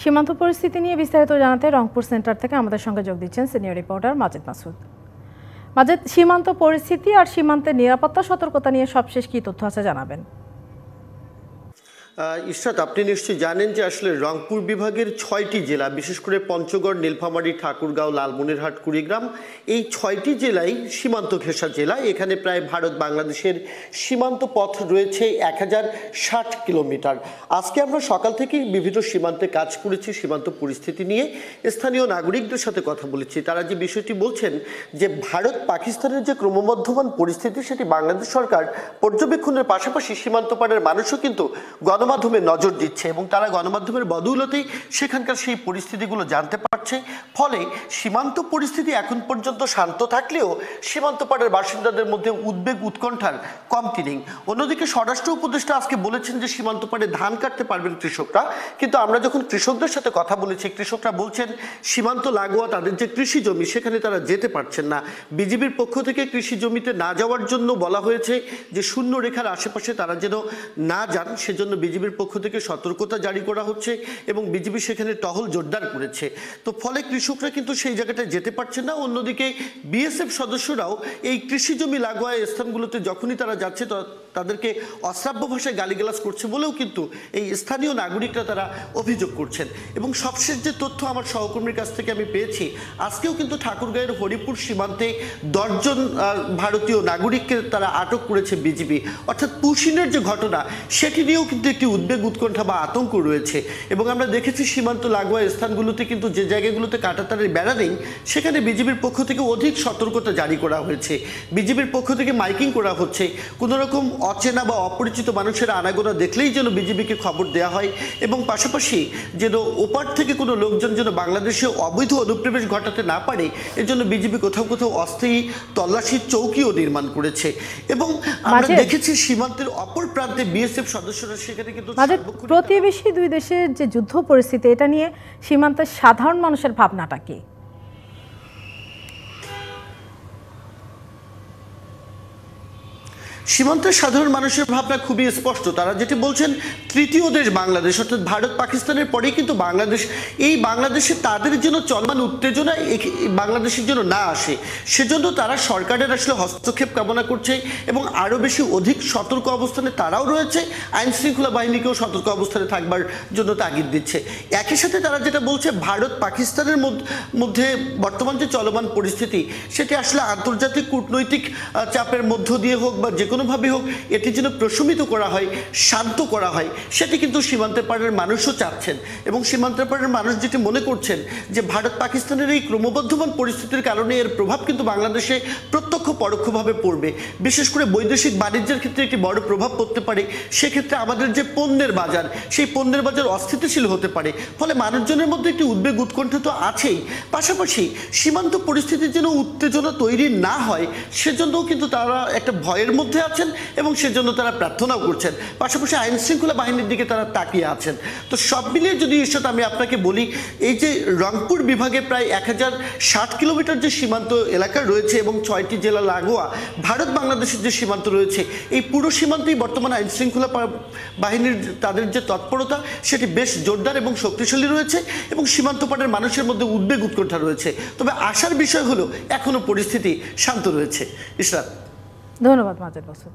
সীমান্ত পরিস্থিতি নিয়ে বিস্তারিত জানাতে রংপুর সেন্টার থেকে আমাদের সঙ্গে যোগ দিচ্ছেন সিনিয়র রিপোর্টার মাজেদ মাসুদ। মাজেদ, সীমান্ত পরিস্থিতি আর সীমান্তের নিরাপত্তা সতর্কতা নিয়ে সবশেষ কী তথ্য আছে জানাবেন। ইশরাত, আপনি নিশ্চয়ই জানেন যে আসলে রংপুর বিভাগের 6টি জেলা, বিশেষ করে পঞ্চগড়, নীলফামারী, ঠাকুরগাঁও, লালমনিরহাট, কুড়িগ্রাম, এই 6টি জেলাই সীমান্ত ঘেঁষা জেলা। এখানে প্রায় ভারত বাংলাদেশের সীমান্ত পথ রয়েছে 1060 কিলোমিটার। আজকে আমরা সকাল থেকেই বিভিন্ন সীমান্তে কাজ করেছি, সীমান্ত পরিস্থিতি নিয়ে স্থানীয় নাগরিকদের সাথে কথা বলেছি। তারা যে বিষয়টি বলছেন যে ভারত পাকিস্তানের যে ক্রমবর্ধমান পরিস্থিতি, সেটি বাংলাদেশ সরকার পর্যবেক্ষণের পাশাপাশি সীমান্ত পাড়ের মানুষও কিন্তু গণমাধ্যমে নজর দিচ্ছে এবং তারা গণমাধ্যমের বদৌলতেই সেখানকার সেই পরিস্থিতিগুলো জানতে পারছে। ফলে সীমান্ত পরিস্থিতি এখন পর্যন্ত শান্ত থাকলেও সীমান্ত পাড়ের বাসিন্দাদের মধ্যে উদ্বেগ উৎকণ্ঠার কমতি নেই। অন্যদিকে স্বরাষ্ট্র উপদেষ্টা আজকে বলেছেন যে সীমান্ত পাড়ে ধান কাটতে পারবেন কৃষকরা, কিন্তু আমরা যখন কৃষকদের সাথে কথা বলেছি, কৃষকরা বলছেন সীমান্ত লাগোয়া তাদের যে কৃষি জমি সেখানে তারা যেতে পারছেন না। বিজিবির পক্ষ থেকে কৃষি জমিতে না যাওয়ার জন্য বলা হয়েছে যে শূন্য রেখার আশেপাশে তারা যেন না যান, সেজন্য বিজিবির পক্ষ থেকে সতর্কতা জারি করা হচ্ছে এবং বিজিবি সেখানে টহল জোরদার করেছে। তো ফলে কৃষকরা কিন্তু সেই জায়গাটায় যেতে পারছে না। অন্যদিকে বিএসএফ সদস্যরাও এই কৃষি জমি লাগোয়া স্থানগুলোতে যখনই তারা যাচ্ছে তাদেরকে অশ্রাব্য ভাষায় গালিগালাজ করছে বলেও কিন্তু এই স্থানীয় নাগরিকরা তারা অভিযোগ করছেন। এবং সবশেষ যে তথ্য আমার সহকর্মীর কাছ থেকে আমি পেয়েছি, আজকেও কিন্তু ঠাকুরগাঁয়ের হরিপুর সীমান্তে 10 জন ভারতীয় নাগরিককে তারা আটক করেছে বিজিবি। অর্থাৎ পুশিনের যে ঘটনা সেটি নিয়েও কিন্তু একটি উদ্বেগ উৎকণ্ঠা বা আতঙ্ক রয়েছে। এবং আমরা দেখেছি সীমান্ত লাগোয়া স্থানগুলোতে কিন্তু যে জায়গাগুলোতে কাঁটাতারের বেড়া নেই সেখানে বিজিবির পক্ষ থেকে অধিক সতর্কতা জারি করা হয়েছে। বিজিবির পক্ষ থেকে মাইকিং করা হচ্ছে, কোনো রকম অচেনা বা অপরিচিত মানুষের আনাগোনা দেখলেই যেন বিজিবিকে খবর দেওয়া হয় এবং পাশাপাশি যেন ওপার থেকে কোনো লোকজন যেন বাংলাদেশে অবৈধ অনুপ্রবেশ ঘটাতে না পারে, এর জন্য বিজিবি কোথাও কোথাও অস্থায়ী তল্লাশির চৌকিও নির্মাণ করেছে। এবং আমরা দেখেছি সীমান্তের অপর প্রান্তে বিএসএফ সদস্যরা সেখানে কিন্তু প্রতিবেশী দুই দেশের যে যুদ্ধ পরিস্থিতি, এটা নিয়ে সীমান্তের সাধারণ মানুষের ভাবনাটা কি? সীমান্তের সাধারণ মানুষের ভাবনা খুবই স্পষ্ট। তারা যেটি বলছেন, তৃতীয় দেশ বাংলাদেশ, অর্থাৎ ভারত পাকিস্তানের পরেই কিন্তু বাংলাদেশ, এই বাংলাদেশে তাদের জন্য চলমান উত্তেজনা বাংলাদেশের জন্য না আসে, সেজন্য তারা সরকারের আসলে হস্তক্ষেপ কামনা করছে এবং আরও বেশি অধিক সতর্ক অবস্থানে তারাও রয়েছে, আইন শৃঙ্খলা বাহিনীকেও সতর্ক অবস্থানে থাকবার জন্য তাগিদ দিচ্ছে। একই সাথে তারা যেটা বলছে, ভারত পাকিস্তানের মধ্যে বর্তমান যে চলমান পরিস্থিতি সেটি আসলে আন্তর্জাতিক কূটনৈতিক চাপের মধ্য দিয়ে হোক বা যে কোনোভাবে হোক এটি যেন প্রশমিত করা হয়, শান্ত করা হয়, সেটি কিন্তু সীমান্তের পাড়ের মানুষও চাচ্ছেন। এবং সীমান্তের পাড়ের মানুষ যেটি মনে করছেন যে ভারত পাকিস্তানের এই ক্রমবর্ধমান পরিস্থিতির কারণে এর প্রভাব কিন্তু বাংলাদেশে প্রত্যক্ষ পরোক্ষভাবে পড়বে। বিশেষ করে বৈদেশিক বাণিজ্যের ক্ষেত্রে একটি বড় প্রভাব পড়তে পারে। সেক্ষেত্রে আমাদের যে পণ্যের বাজার, সেই পণ্যের বাজার অস্থিতিশীল হতে পারে। ফলে মানুষজনের মধ্যে একটি উদ্বেগ উৎকণ্ঠা তো আছেই, পাশাপাশি সীমান্ত পরিস্থিতির যেন উত্তেজনা তৈরি না হয় সেজন্যও কিন্তু তারা একটা ভয়ের মধ্যে আছেন এবং সেজন্য তারা প্রার্থনাও করছেন। পাশাপাশি আইন শৃঙ্খলা বাহিনীর দিকে তারা তাকিয়ে আছেন। তো সব মিলিয়ে যদি ঈশ্বর আমি আপনাকে বলি, এই যে রংপুর বিভাগে প্রায় 1060 কিলোমিটার যে সীমান্ত এলাকা রয়েছে এবং 6টি জেলা লাগোয়া ভারত বাংলাদেশের যে সীমান্ত রয়েছে, এই পুরো সীমান্তেই বর্তমানে আইন শৃঙ্খলা বাহিনীর তাদের যে তৎপরতা সেটি বেশ জোরদার এবং শক্তিশালী রয়েছে এবং সীমান্ত পাড়ের মানুষের মধ্যে উদ্বেগ উৎকণ্ঠা রয়েছে। তবে আশার বিষয় হলো এখনো পরিস্থিতি শান্ত রয়েছে। ইশরাত, ধন্যবাদ মাজেদ মাসুদ।